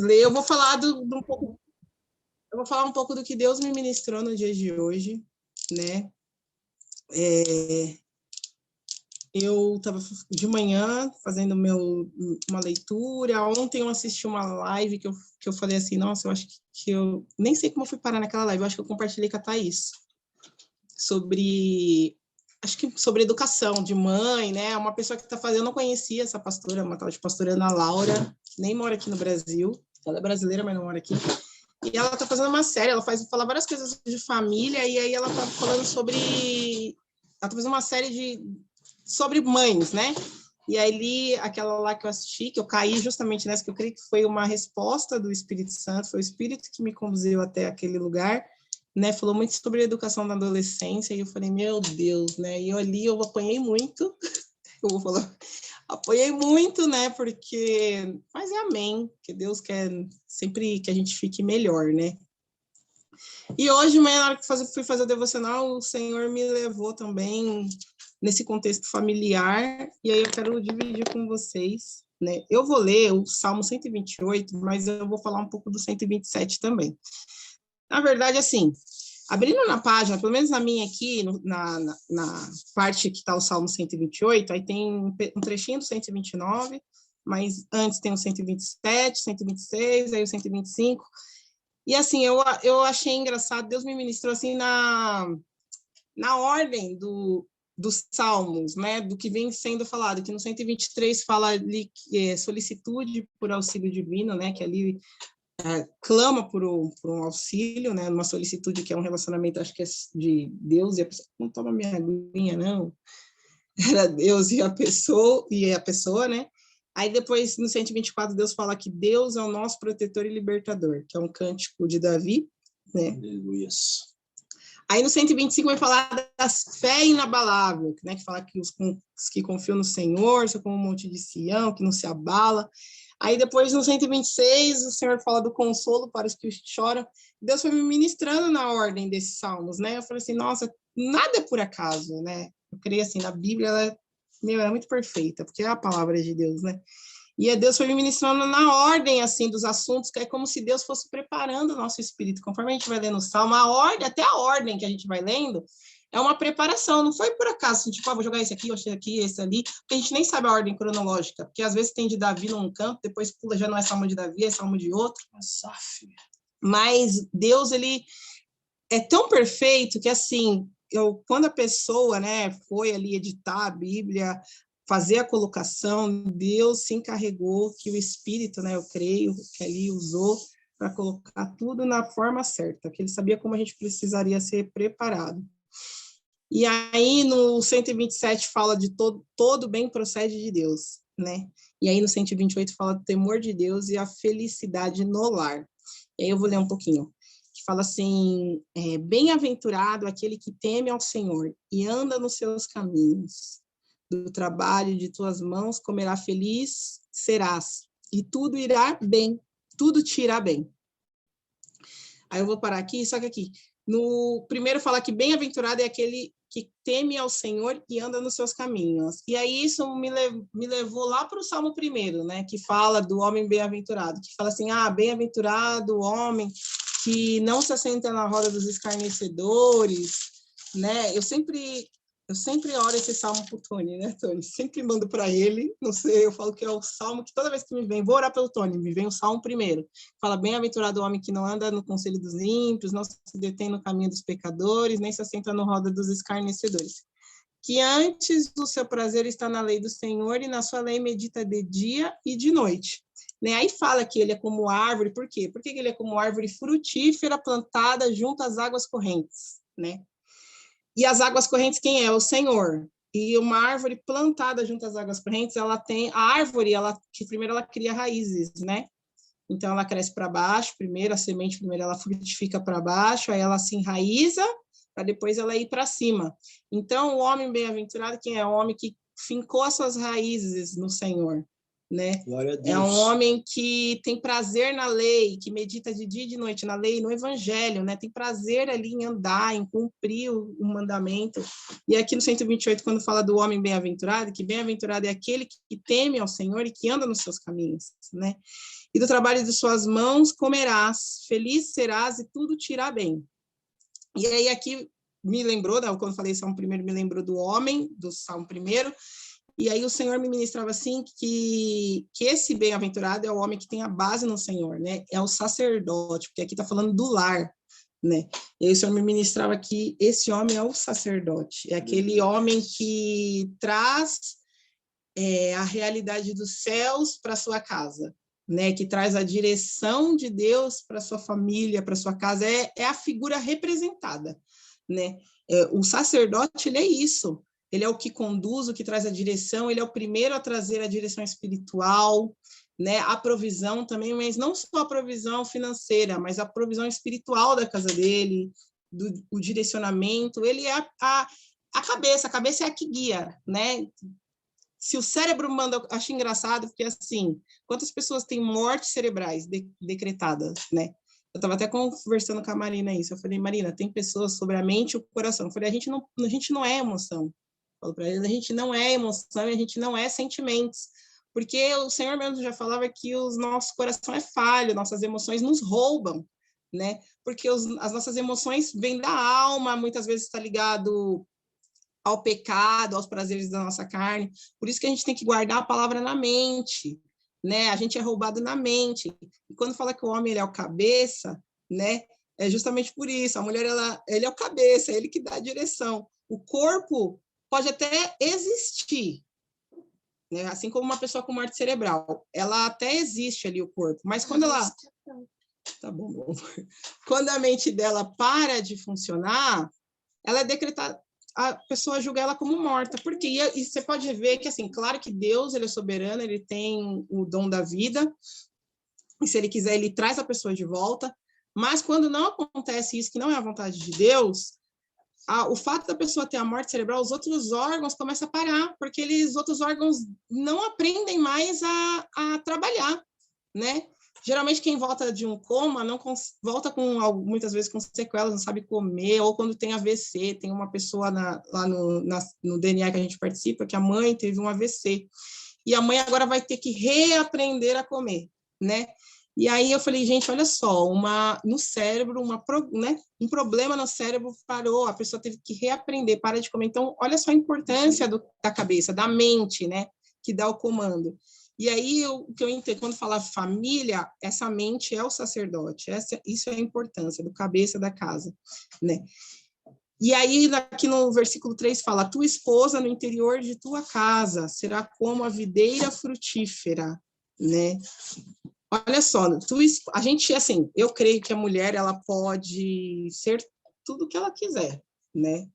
Eu vou falar eu vou falar um pouco do que Deus me ministrou no dia de hoje, né? Eu estava de manhã fazendo uma leitura. Ontem eu assisti uma live que eu falei assim, nossa, eu acho que eu nem sei como eu fui parar naquela live. Eu acho que eu compartilhei com a Thaís sobre educação de mãe, né? Uma pessoa que está fazendo, eu não conhecia essa pastora, uma tal de pastora Ana Laura, que nem mora aqui no Brasil. Ela é brasileira, mas não mora aqui. E ela tá fazendo uma série, ela fala várias coisas de família, e aí ela tá falando sobre... Ela tá fazendo uma série sobre mães, né? E aí, aquela lá que eu assisti, que eu caí justamente nessa, que eu creio que foi uma resposta do Espírito Santo, foi o Espírito que me conduziu até aquele lugar, né? Falou muito sobre a educação na adolescência, e eu falei, meu Deus, né? E eu apanhei muito, eu vou falar... Apoiei muito, né? Porque, mas é amém, que Deus quer sempre que a gente fique melhor, né? E hoje, na hora que fui fazer o devocional, o Senhor me levou também nesse contexto familiar, e aí eu quero dividir com vocês, né? Eu vou ler o Salmo 128, mas eu vou falar um pouco do 127 também. Na verdade, assim, abrindo na página, pelo menos na minha aqui, na parte que está o Salmo 128, aí tem um trechinho do 129, mas antes tem o 127, 126, aí o 125. E assim, eu achei engraçado, Deus me ministrou assim na ordem dos salmos, né, do que vem sendo falado, que no 123 fala ali que é solicitude por auxílio divino, né, que ali clama por um auxílio, né, uma solicitude que é um relacionamento, acho que é de Deus e a pessoa, não toma minha aguinha, não, era Deus e a pessoa, né, aí depois no 124 Deus fala que Deus é o nosso protetor e libertador, que é um cântico de Davi, né. Aleluia. Aí no 125 vai falar da fé inabalável, né, que fala que os que confiam no Senhor são como um monte de Sião, que não se abala. Aí depois, no 126, o Senhor fala do consolo para os que choram. Deus foi me ministrando na ordem desses salmos, né? Eu falei assim, nossa, nada é por acaso, né? Eu creio assim, na Bíblia, ela é muito perfeita, porque é a palavra de Deus, né? E Deus foi me ministrando na ordem, assim, dos assuntos, que é como se Deus fosse preparando o nosso espírito. Conforme a gente vai lendo o Salmo, até a ordem que a gente vai lendo, é uma preparação, não foi por acaso, assim, tipo, vou jogar esse aqui, esse ali, porque a gente nem sabe a ordem cronológica, porque às vezes tem de Davi num campo, depois pula, já não é Salmo de Davi, é Salmo de outro. Mas Deus, ele é tão perfeito que, assim, quando a pessoa, né, foi ali editar a Bíblia, fazer a colocação, Deus se encarregou que o Espírito, né, eu creio, que ali usou para colocar tudo na forma certa, que ele sabia como a gente precisaria ser preparado. E aí no 127 fala de todo bem procede de Deus, né? E aí no 128 fala do temor de Deus e a felicidade no lar. E aí eu vou ler um pouquinho, que fala assim, bem-aventurado aquele que teme ao Senhor e anda nos seus caminhos. Do trabalho de tuas mãos comerá feliz serás, e tudo irá bem, tudo te irá bem. Aí eu vou parar aqui, só que aqui, no primeiro fala que bem-aventurado é aquele que teme ao Senhor e anda nos seus caminhos. E aí isso me levou lá para o Salmo 1, né, que fala do homem bem-aventurado, que fala assim, bem-aventurado o homem que não se assenta na roda dos escarnecedores, né? Eu sempre oro esse salmo pro Tony, né, Tony? Sempre mando para ele, não sei, eu falo que é o salmo que toda vez que me vem, vou orar pelo Tony, me vem o salmo primeiro. Fala, bem-aventurado o homem que não anda no conselho dos ímpios, não se detém no caminho dos pecadores, nem se assenta na roda dos escarnecedores. Que antes do seu prazer está na lei do Senhor e na sua lei medita de dia e de noite. Né? Aí fala que ele é como árvore, por quê? Porque ele é como árvore frutífera plantada junto às águas correntes, né? E as águas correntes, quem é? O Senhor. E uma árvore plantada junto às águas correntes, ela tem... A árvore, que primeiro ela cria raízes, né? Então, ela cresce para baixo, primeiro, a semente primeiro ela frutifica para baixo, aí ela se enraiza, para depois ela ir para cima. Então, o homem bem-aventurado, quem é? O homem que fincou as suas raízes no Senhor, né? É um homem que tem prazer na lei, que medita de dia e de noite na lei, no evangelho, né? Tem prazer ali em andar, em cumprir o mandamento. E aqui no 128, quando fala do homem bem-aventurado, que bem-aventurado é aquele que teme ao Senhor e que anda nos seus caminhos, né? e do trabalho de suas mãos comerás, feliz serás e tudo te irá bem. E aí aqui me lembrou, né, quando eu falei Salmo 1, me lembrou do homem, do Salmo 1, e aí o Senhor me ministrava assim, que esse bem-aventurado é o homem que tem a base no Senhor, né, é o sacerdote, porque aqui está falando do lar, né, e aí o Senhor me ministrava que esse homem é o sacerdote, é aquele homem que traz a realidade dos céus para sua casa, né, que traz a direção de Deus para sua família, para sua casa, é a figura representada, né? O sacerdote, ele é isso, ele é o que conduz, o que traz a direção, ele é o primeiro a trazer a direção espiritual, né? A provisão também, mas não só a provisão financeira, mas a provisão espiritual da casa dele, o direcionamento, ele é a cabeça é a que guia, né? Se o cérebro manda, acho engraçado, porque assim, quantas pessoas têm mortes cerebrais decretadas, né? Eu estava até conversando com a Marina isso. Eu falei, Marina, tem pessoas sobre a mente e o coração. Eu falei, a gente não é emoção. Eu falo para eles, a gente não é emoção e a gente não é sentimentos. Porque o Senhor mesmo já falava que o nosso coração é falho, nossas emoções nos roubam, né? Porque as nossas emoções vêm da alma, muitas vezes está ligado ao pecado, aos prazeres da nossa carne. Por isso que a gente tem que guardar a palavra na mente, né? A gente é roubado na mente. E quando fala que o homem ele é o cabeça, né? É justamente por isso. A mulher ele é o cabeça, é ele que dá a direção. O corpo pode até existir, né? Assim como uma pessoa com morte cerebral, ela até existe ali o corpo, mas quando ela tá bom. Quando a mente dela para de funcionar, ela é decretada, a pessoa julga ela como morta. Por quê? E você pode ver que, assim, claro que Deus, ele é soberano, ele tem o dom da vida, e se ele quiser, ele traz a pessoa de volta, mas quando não acontece isso, que não é a vontade de Deus, o fato da pessoa ter a morte cerebral, os outros órgãos começam a parar, porque os outros órgãos não aprendem mais a trabalhar, né? Geralmente quem volta de um coma não volta com muitas vezes com sequelas, não sabe comer, ou quando tem AVC, tem uma pessoa lá no DNA que a gente participa, que a mãe teve um AVC, e a mãe agora vai ter que reaprender a comer, né? E aí eu falei, gente, olha só, no cérebro, né, um problema no cérebro parou, a pessoa teve que reaprender, para de comer. Então, olha só a importância da cabeça, da mente, né, que dá o comando. E aí, o que eu entendo, quando fala família, essa mente é o sacerdote, isso é a importância do cabeça da casa, né? E aí, aqui no versículo 3 fala, tua esposa no interior de tua casa será como a videira frutífera, né? Olha só, a gente, assim, eu creio que a mulher, ela pode ser tudo o que ela quiser, né?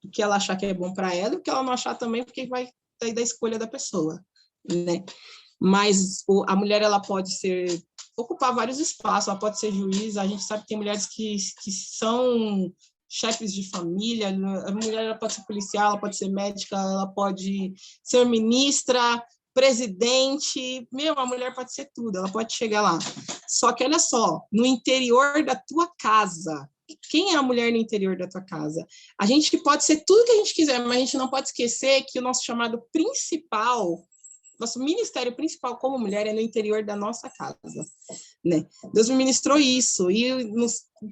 O que ela achar que é bom para ela, e o que ela não achar também, porque vai daí da escolha da pessoa, né? Mas a mulher, ela pode ocupar vários espaços, ela pode ser juíza, a gente sabe que tem mulheres que são chefes de família, a mulher ela pode ser policial, ela pode ser médica, ela pode ser ministra, presidente, a mulher pode ser tudo, ela pode chegar lá. Só que, olha só, no interior da tua casa, quem é a mulher no interior da tua casa? A gente pode ser tudo que a gente quiser, mas a gente não pode esquecer que o nosso chamado principal, nosso ministério principal como mulher é no interior da nossa casa, né? Deus me ministrou isso. E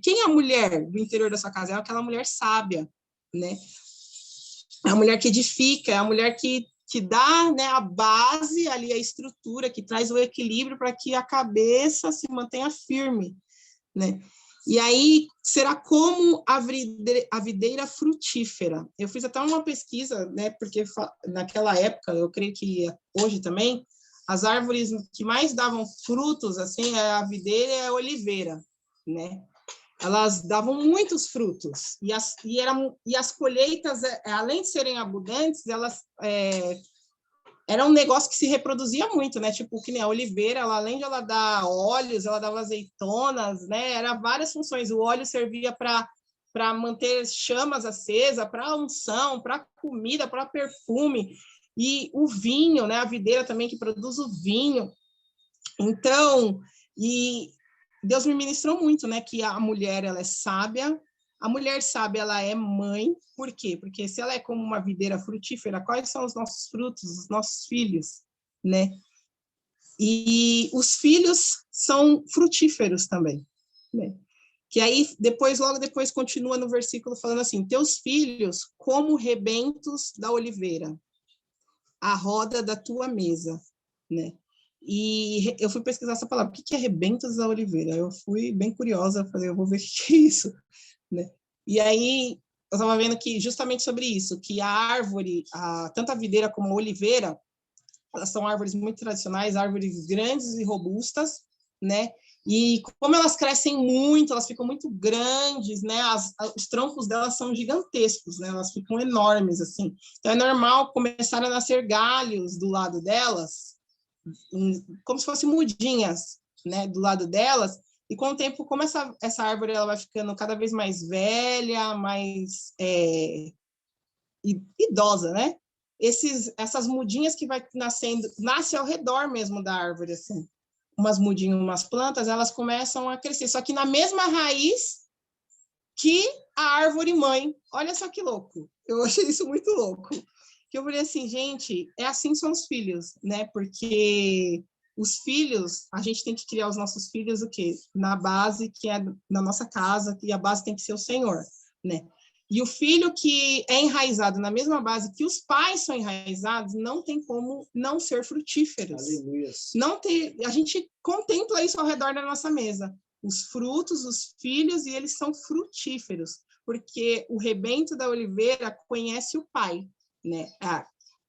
quem é a mulher do interior da sua casa? É aquela mulher sábia, né? É a mulher que edifica, é a mulher que dá, né, a base ali, a estrutura, que traz o equilíbrio para que a cabeça se mantenha firme, né? E aí, será como a videira frutífera. Eu fiz até uma pesquisa, né, porque naquela época, eu creio que hoje também, as árvores que mais davam frutos, assim, a videira e a oliveira, né? Elas davam muitos frutos, e as colheitas, além de serem abundantes, elas era um negócio que se reproduzia muito, né? Tipo, que nem a oliveira, além de ela dar óleos, ela dava azeitonas, né? Era várias funções. O óleo servia para manter chamas acesas, para unção, para comida, para perfume. E o vinho, né? A videira também que produz o vinho. Então, e Deus me ministrou muito, né? Que a mulher, ela é sábia. A mulher sábia, ela é mãe. Por quê? Porque se ela é como uma videira frutífera, quais são os nossos frutos, os nossos filhos, né? E os filhos são frutíferos também, né? Que aí, logo depois, continua no versículo falando assim, teus filhos como rebentos da oliveira, a roda da tua mesa, né? E eu fui pesquisar essa palavra, o que é rebentos da oliveira? Eu fui bem curiosa, falei, eu vou ver o que é isso, né? E aí, eu estava vendo que justamente sobre isso, que a árvore, tanto a videira como a oliveira, elas são árvores muito tradicionais, árvores grandes e robustas, né? E como elas crescem muito, elas ficam muito grandes, né? Os troncos delas são gigantescos, né? Elas ficam enormes, assim. Então, é normal começar a nascer galhos do lado delas, como se fossem mudinhas, né? Do lado delas. E com o tempo, como essa árvore ela vai ficando cada vez mais velha, mais idosa, né? Essas mudinhas que vai nascendo, nasce ao redor mesmo da árvore, assim. Umas mudinhas, umas plantas, elas começam a crescer, só que na mesma raiz que a árvore mãe. Olha só que louco. Eu achei isso muito louco. Que eu falei assim, gente, é assim são os filhos, né? Porque os filhos, a gente tem que criar os nossos filhos o quê? Na base que é na nossa casa, e a base tem que ser o Senhor, né? E o filho que é enraizado na mesma base que os pais são enraizados, não tem como não ser frutíferos. Aleluia. Não tem, a gente contempla isso ao redor da nossa mesa. Os frutos, os filhos, e eles são frutíferos, porque o rebento da oliveira conhece o pai, né?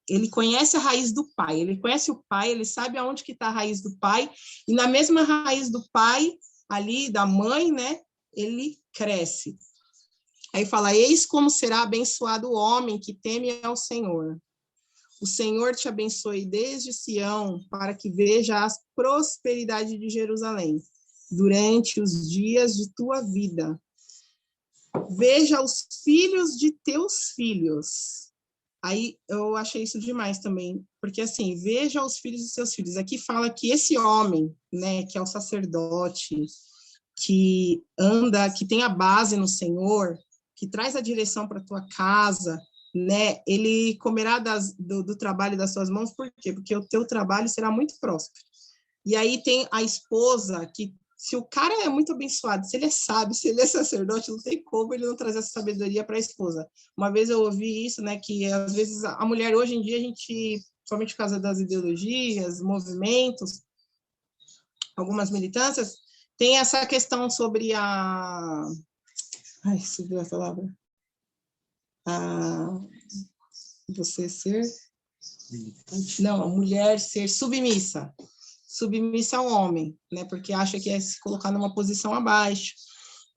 Ele conhece a raiz do pai, ele conhece o pai, ele sabe aonde que está a raiz do pai, e na mesma raiz do pai, ali, da mãe, né? Ele cresce. Aí fala, eis como será abençoado o homem que teme ao Senhor. O Senhor te abençoe desde Sião, para que veja a prosperidade de Jerusalém, durante os dias de tua vida. Veja os filhos de teus filhos. Aí eu achei isso demais também, porque assim, veja os filhos dos seus filhos. Aqui fala que esse homem, né, que é o sacerdote, que anda, que tem a base no Senhor, que traz a direção para a tua casa, né? Ele comerá do trabalho das suas mãos, por quê? Porque o teu trabalho será muito próspero. E aí tem a esposa, que se o cara é muito abençoado, se ele é sábio, se ele é sacerdote, não tem como ele não trazer essa sabedoria para a esposa. Uma vez eu ouvi isso, né, que às vezes a mulher, hoje em dia, a gente, somente por causa das ideologias, movimentos, algumas militâncias, tem essa questão sobre ai, subiu a palavra. Você ser... Não, a mulher ser submissa ao homem, né? Porque acha que é se colocar numa posição abaixo.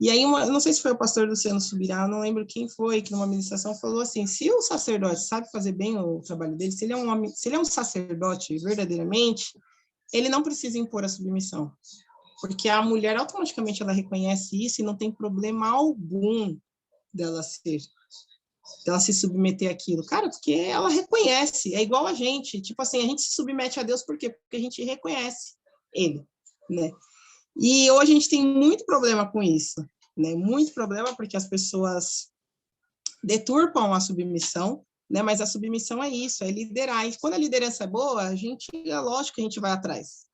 E aí, não sei se foi o pastor Luciano Subirá, não lembro quem foi, que numa ministração falou assim, se o sacerdote sabe fazer bem o trabalho dele, se ele é um homem, se ele é um sacerdote verdadeiramente, ele não precisa impor a submissão, porque a mulher automaticamente ela reconhece isso e não tem problema algum dela se submeter àquilo. Cara, porque ela reconhece, é igual a gente. Tipo assim, a gente se submete a Deus por quê? Porque a gente reconhece Ele, né? E hoje a gente tem muito problema com isso, né? Muito problema porque as pessoas deturpam a submissão, né? Mas a submissão é isso, é liderar. E quando a liderança é boa, é lógico que a gente vai atrás.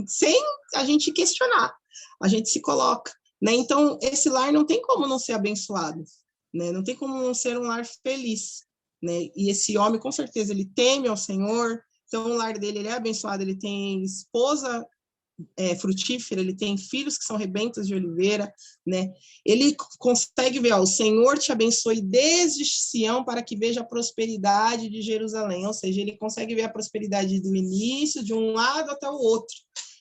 Sem a gente questionar, a gente se coloca, né? Então, esse lar não tem como não ser abençoado, né? Não tem como não ser um lar feliz, né? E esse homem, com certeza, ele teme ao Senhor, então o lar dele ele é abençoado, ele tem esposa frutífera, ele tem filhos que são rebentos de oliveira, né? Ele consegue ver, ó, o Senhor te abençoe desde Sião para que veja a prosperidade de Jerusalém, ou seja, ele consegue ver a prosperidade do início, de um lado até o outro.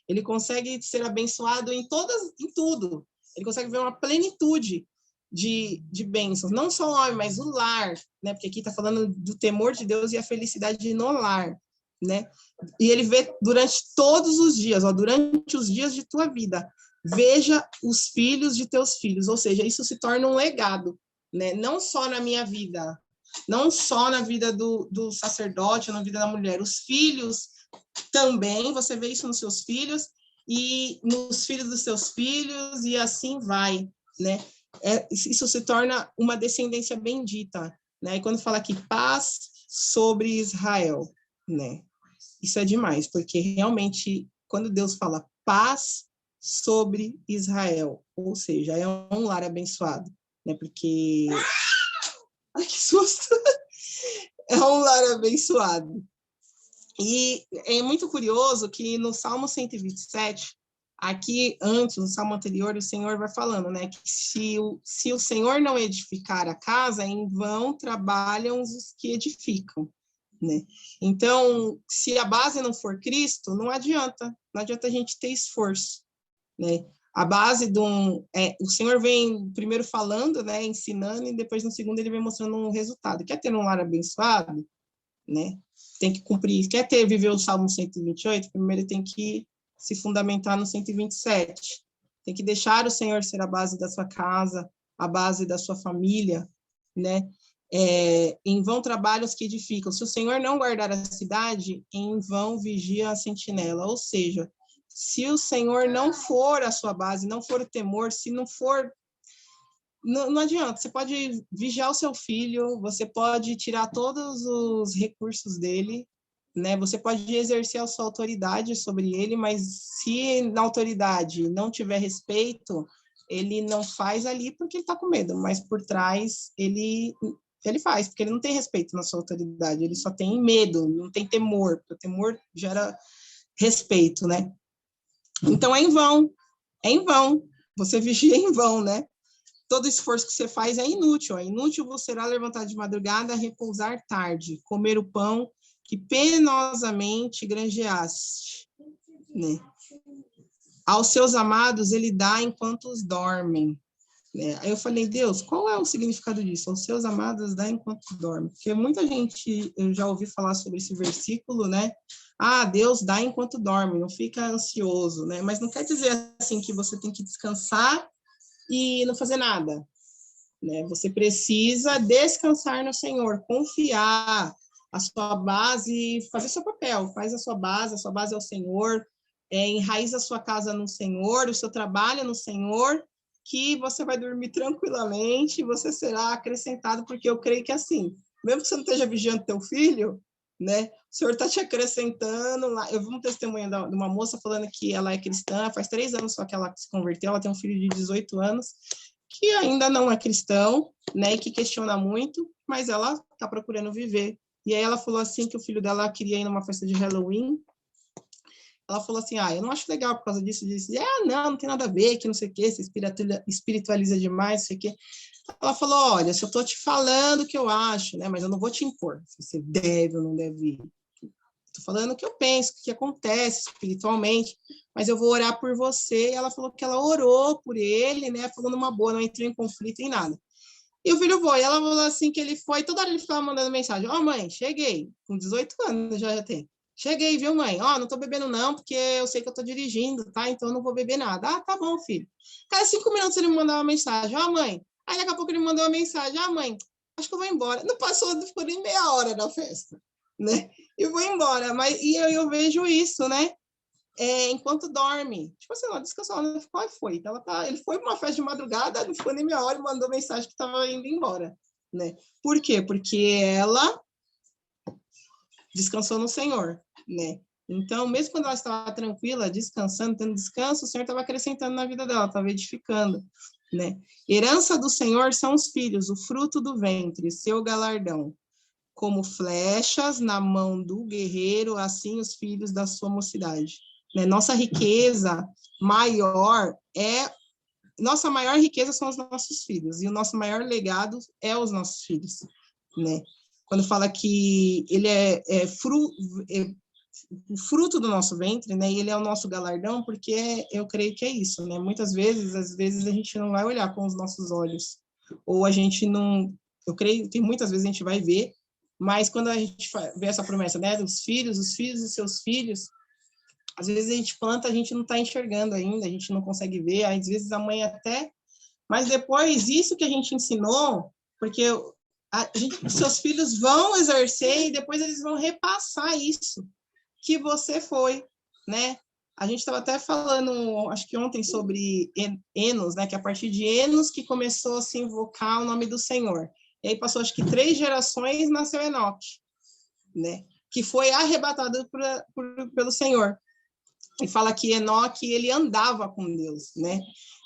Ele consegue ser abençoado em tudo. Ele consegue ver uma plenitude de bênçãos, não só o homem, mas o lar, né? Porque aqui está falando do temor de Deus e a felicidade no lar, né? E ele vê durante todos os dias, ó, durante os dias de tua vida, veja os filhos de teus filhos, ou seja, isso se torna um legado, né? Não só na minha vida, não só na vida do sacerdote, na vida da mulher, os filhos também, você vê isso nos seus filhos e nos filhos dos seus filhos, e assim vai, né? Isso se torna uma descendência bendita, né? E quando fala aqui, paz sobre Israel, né? isso é demais, porque realmente, quando Deus fala paz sobre Israel, ou seja, é um lar abençoado, né? Porque... Ai, que susto! É um lar abençoado. E é muito curioso que no Salmo 127, aqui antes, no Salmo anterior, o Senhor vai falando, né, que se o Senhor não edificar a casa, em vão trabalham os que edificam, né? Então, se a base não for Cristo, não adianta a gente ter esforço, né? A base o Senhor vem primeiro falando, né, ensinando, e depois no segundo ele vem mostrando um resultado. Quer ter um lar abençoado, né? Tem que cumprir. Quer viver o Salmo 128? Primeiro tem que se fundamentar no 127. Tem que deixar o Senhor ser a base da sua casa, a base da sua família, né? Em vão trabalham os que edificam. Se o Senhor não guardar a cidade, em vão vigia a sentinela. Ou seja, se o Senhor não for a sua base, não for o temor, se não for... Não adianta, você pode vigiar o seu filho, você pode tirar todos os recursos dele, né? Você pode exercer a sua autoridade sobre ele, mas se na autoridade não tiver respeito, ele não faz ali porque ele está com medo, mas por trás ele faz, porque ele não tem respeito na sua autoridade, ele só tem medo, não tem temor, porque o temor gera respeito, né? Então é em vão, você vigia em vão, né? Todo esforço que você faz é inútil. É inútil você irá levantar de madrugada, repousar tarde, comer o pão que penosamente granjeaste, né? Aos seus amados ele dá enquanto os dormem. Né? Aí eu falei, Deus, qual é o significado disso? Aos seus amados dá enquanto dormem. Porque muita gente, eu já ouvi falar sobre esse versículo, né? Ah, Deus dá enquanto dorme, não fica ansioso, né? Mas não quer dizer assim que você tem que descansar e não fazer nada, né? Você precisa descansar no Senhor, confiar a sua base, fazer seu papel, faz a sua base é o Senhor, enraiza a sua casa no Senhor, o seu trabalho no Senhor, que você vai dormir tranquilamente, você será acrescentado, porque eu creio que assim, mesmo que você não esteja vigiando teu filho, né? O Senhor está te acrescentando lá. Eu vi um testemunho de uma moça falando que ela é cristã, faz 3 anos só que ela se converteu, ela tem um filho de 18 anos, que ainda não é cristão, né, e que questiona muito, mas ela está procurando viver. E aí ela falou assim que o filho dela queria ir numa festa de Halloween. Ela falou assim, eu não acho legal por causa disso, disso. Não tem nada a ver, que não sei o quê, você espiritualiza demais, não sei o quê. Ela falou, olha, se eu estou te falando o que eu acho, né, mas eu não vou te impor se você deve ou não deve ir. Estou falando o que eu penso, o que acontece espiritualmente, mas eu vou orar por você. E ela falou que ela orou por ele, né, falando uma boa, não entrou em conflito em nada. E o filho foi, ela falou assim que ele foi, toda hora ele ficava mandando mensagem, mãe, cheguei, com 18 anos já tem. Cheguei, viu, mãe? Não tô bebendo não, porque eu sei que eu tô dirigindo, tá? Então eu não vou beber nada. Tá bom, filho. Cada 5 minutos ele me mandava uma mensagem, mãe. Aí daqui a pouco ele me mandou uma mensagem, mãe, acho que eu vou embora. Não passou, não ficou nem meia hora da festa, né? E vou embora. E eu vejo isso, né? Enquanto dorme. Tipo assim, ela descansou, ela ficou, e foi. Ele foi para uma festa de madrugada, não ficou nem meia hora e mandou mensagem que estava indo embora, né? Por quê? Porque ela descansou no Senhor, né? Então, mesmo quando ela estava tranquila, descansando, tendo descanso, o Senhor estava acrescentando na vida dela, estava edificando, né? Herança do Senhor são os filhos, o fruto do ventre, seu galardão. Como flechas na mão do guerreiro, assim os filhos da sua mocidade. Né? Nossa maior riqueza são os nossos filhos, e o nosso maior legado é os nossos filhos, né? Quando fala que ele é o fruto do nosso ventre, né? E ele é o nosso galardão, porque eu creio que é isso, né? Às vezes a gente não vai olhar com os nossos olhos, ou a gente não, eu creio que muitas vezes a gente vai ver, mas quando a gente vê essa promessa, né? Dos filhos, os filhos dos seus filhos, às vezes a gente planta, a gente não está enxergando ainda, a gente não consegue ver, às vezes a mãe até... Mas depois, isso que a gente ensinou, porque seus filhos vão exercer e depois eles vão repassar isso que você foi, né? A gente estava até falando, acho que ontem, sobre Enos, né? Que a partir de Enos que começou a se invocar o nome do Senhor. E aí passou, acho que 3 gerações, nasceu Enoque, né? que foi arrebatado pelo Senhor. E fala que Enoque, ele andava com Deus, né?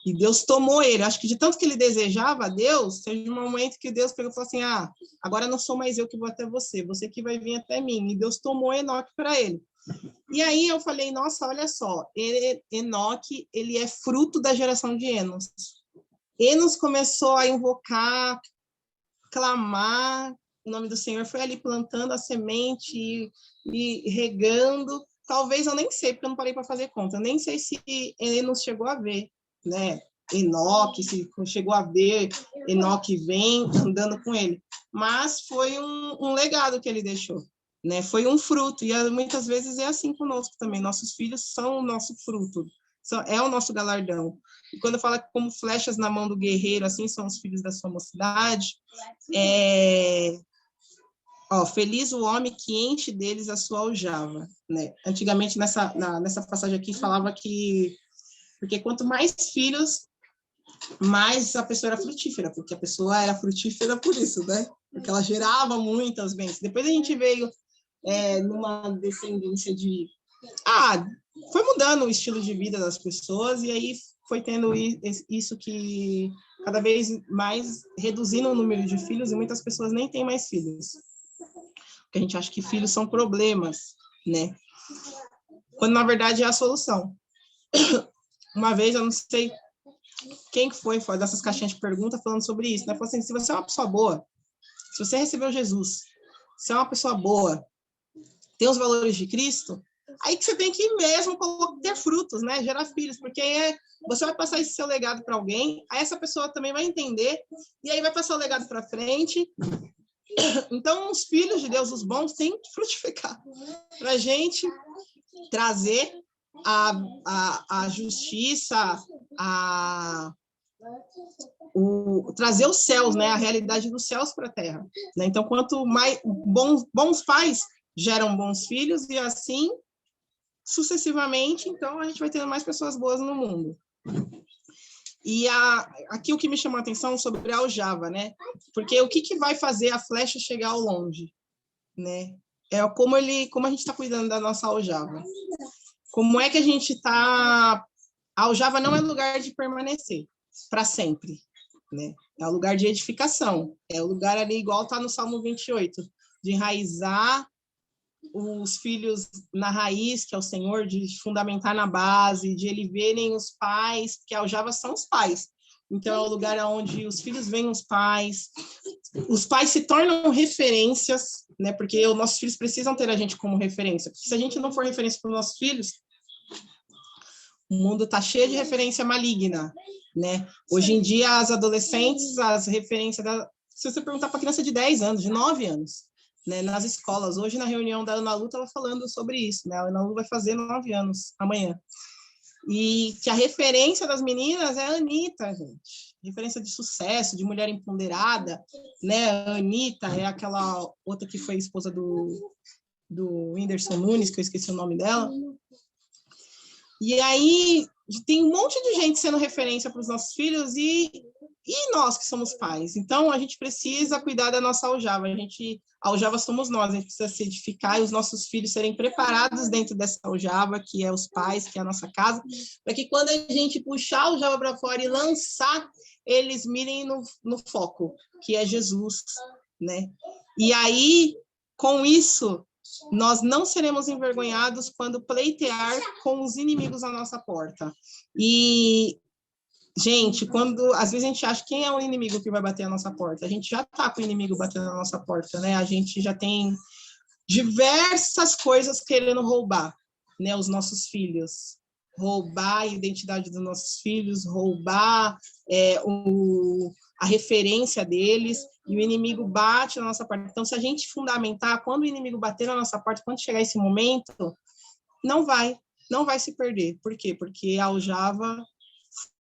E Deus tomou ele. Acho que de tanto que ele desejava a Deus, teve um momento que Deus pegou e falou assim, agora não sou mais eu que vou até você, você que vai vir até mim. E Deus tomou Enoque para ele. E aí eu falei, nossa, olha só, Enoque, ele é fruto da geração de Enos. Enos começou a invocar, clamar o nome do Senhor, foi ali plantando a semente e regando. Talvez, eu nem sei, porque eu não parei para fazer conta, eu nem sei se Enos chegou a ver, né? Enoque, se chegou a ver Enoque vem andando com ele. Mas foi um legado que ele deixou. Né, foi um fruto, e muitas vezes é assim conosco também, nossos filhos são o nosso fruto, é o nosso galardão. E quando eu falo como flechas na mão do guerreiro, assim são os filhos da sua mocidade, feliz o homem que enche deles a sua aljava. Né? Antigamente, nessa passagem aqui, falava que, porque quanto mais filhos, mais a pessoa era frutífera, porque a pessoa era frutífera por isso, né? Porque ela gerava muitas bênçãos. Depois a gente veio numa descendência de... foi mudando o estilo de vida das pessoas, e aí foi tendo isso que cada vez mais reduzindo o número de filhos, e muitas pessoas nem têm mais filhos. Porque a gente acha que filhos são problemas, né? Quando, na verdade, é a solução. Uma vez, eu não sei quem que foi dessas caixinhas de pergunta falando sobre isso, né? Falou assim, se você é uma pessoa boa, se você recebeu Jesus, se é uma pessoa boa, tem os valores de Cristo, aí que você tem que mesmo ter frutos, né? Gerar filhos, porque você vai passar esse seu legado para alguém, aí essa pessoa também vai entender, e aí vai passar o legado para frente. Então, os filhos de Deus, os bons, têm que frutificar para a gente trazer a justiça, trazer os céus, né? A realidade dos céus para a terra. Né? Então, quanto mais bons pais geram bons filhos, e assim sucessivamente, então a gente vai tendo mais pessoas boas no mundo. E aqui o que me chamou a atenção sobre a aljava, né? Porque o que vai fazer a flecha chegar ao longe, né? É como a gente está cuidando da nossa aljava. Como é que a gente está... A aljava não é lugar de permanecer para sempre, né? É o lugar de edificação. É o lugar ali, igual está no Salmo 28, de enraizar os filhos na raiz, que é o Senhor, de fundamentar na base, de ele verem os pais, porque a aljava são os pais. Então, é o lugar onde os filhos veem os pais se tornam referências, né? Porque os nossos filhos precisam ter a gente como referência. Porque se a gente não for referência para os nossos filhos, o mundo está cheio de referência maligna, né? Hoje em dia, as adolescentes, as referências... Se você perguntar para criança de 10 anos, de 9 anos, né, nas escolas. Hoje, na reunião da Ana Lu, estava falando sobre isso, né? A Ana Lu vai fazer 9 anos amanhã. E que a referência das meninas é a Anitta, gente. Referência de sucesso, de mulher empoderada, né? A Anitta é aquela outra que foi esposa do Whindersson Nunes, que eu esqueci o nome dela. E aí, tem um monte de gente sendo referência para os nossos filhos e nós que somos pais. Então, a gente precisa cuidar da nossa aljava. A aljava somos nós, a gente precisa se edificar e os nossos filhos serem preparados dentro dessa aljava, que é os pais, que é a nossa casa, para que quando a gente puxar a aljava para fora e lançar, eles mirem no foco, que é Jesus, né? E aí, com isso, nós não seremos envergonhados quando pleitear com os inimigos à nossa porta. E, gente, às vezes a gente acha quem é o inimigo que vai bater a nossa porta. A gente já está com o inimigo batendo na nossa porta, né? A gente já tem diversas coisas querendo roubar, né? Os nossos filhos. Roubar a identidade dos nossos filhos, roubar a referência deles, e o inimigo bate na nossa porta. Então, se a gente fundamentar, quando o inimigo bater na nossa porta, quando chegar esse momento, não vai se perder. Por quê? Porque a aljava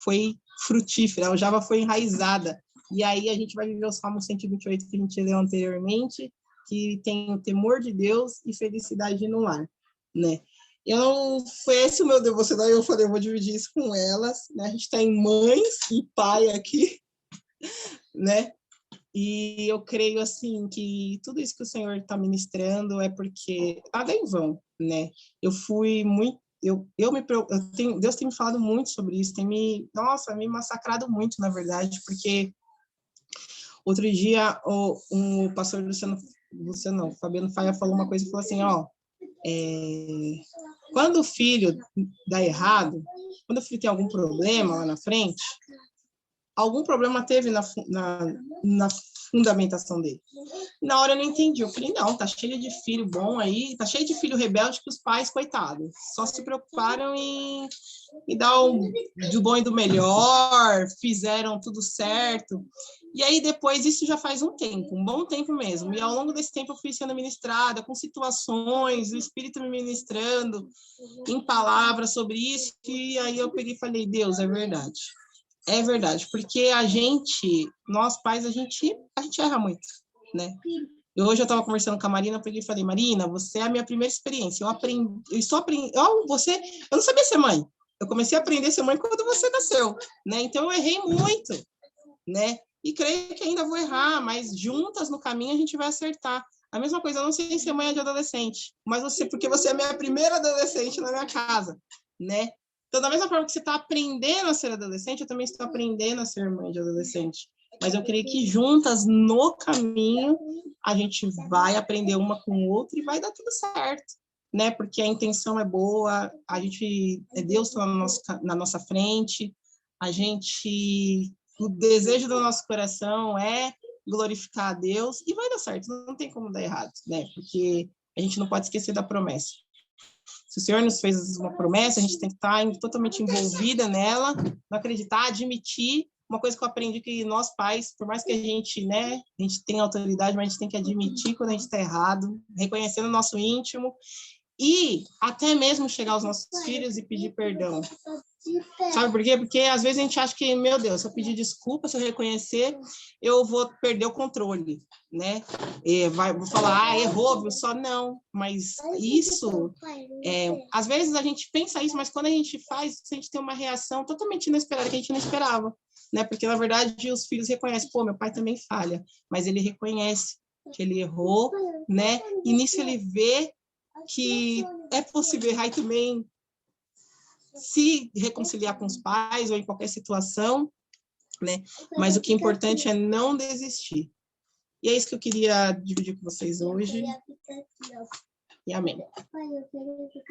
foi frutífera, a aljava foi enraizada. E aí a gente vai viver o Salmo 128 que a gente leu anteriormente, que tem o temor de Deus e felicidade no lar, né? Foi esse o meu devocional, eu falei, eu vou dividir isso com elas, né? A gente está em mães e pai aqui, né? E eu creio, assim, que tudo isso que o Senhor está ministrando é porque nada é em vão, né? Eu fui muito, Deus tem me falado muito sobre isso, tem me massacrado muito, na verdade, porque outro dia o pastor Fabiano Faia falou uma coisa e falou assim, ó, quando o filho dá errado, quando o filho tem algum problema lá na frente, algum problema teve na fundamentação dele. Na hora eu não entendi. Eu falei, não, tá cheio de filho bom aí, tá cheio de filho rebelde que os pais, coitados, só se preocuparam em dar do bom e do melhor, fizeram tudo certo. E aí depois, isso já faz um tempo, um bom tempo mesmo. E ao longo desse tempo eu fui sendo ministrada com situações, o Espírito me ministrando em palavras sobre isso, e aí eu peguei e falei, Deus, é verdade. É verdade, porque nós pais, a gente erra muito, né? Hoje eu estava conversando com a Marina, porque eu falei, Marina, você é a minha primeira experiência. Eu não sabia ser mãe. Eu comecei a aprender a ser mãe quando você nasceu, né? Então eu errei muito, né? E creio que ainda vou errar, mas juntas no caminho a gente vai acertar. A mesma coisa, eu não sei ser mãe de adolescente, mas porque você é a minha primeira adolescente na minha casa, né? Então, da mesma forma que você está aprendendo a ser adolescente, eu também estou aprendendo a ser mãe de adolescente. Mas eu creio que juntas, no caminho, a gente vai aprender uma com a outra e vai dar tudo certo, né? Porque a intenção é boa, Deus está na nossa frente, o desejo do nosso coração é glorificar a Deus e vai dar certo, não tem como dar errado, né? Porque a gente não pode esquecer da promessa. Se o Senhor nos fez uma promessa, a gente tem que estar totalmente envolvida nela, não acreditar, admitir. Uma coisa que eu aprendi que nós pais, por mais que a gente tenha autoridade, mas a gente tem que admitir quando a gente está errado, reconhecendo o nosso íntimo e até mesmo chegar aos nossos filhos e pedir perdão. Sabe por quê? Porque às vezes a gente acha que, meu Deus, se eu pedir desculpa, se eu reconhecer, eu vou perder o controle, né? Vou falar, errou, viu? Só não. Mas isso, às vezes a gente pensa isso, mas quando a gente faz, a gente tem uma reação totalmente inesperada, que a gente não esperava, né? Porque, na verdade, os filhos reconhecem, pô, meu pai também falha, mas ele reconhece que ele errou, né? E nisso ele vê que é possível errar e também se reconciliar com os pais ou em qualquer situação, né? Mas o que é importante é não desistir. E é isso que eu queria dividir com vocês hoje. E amém.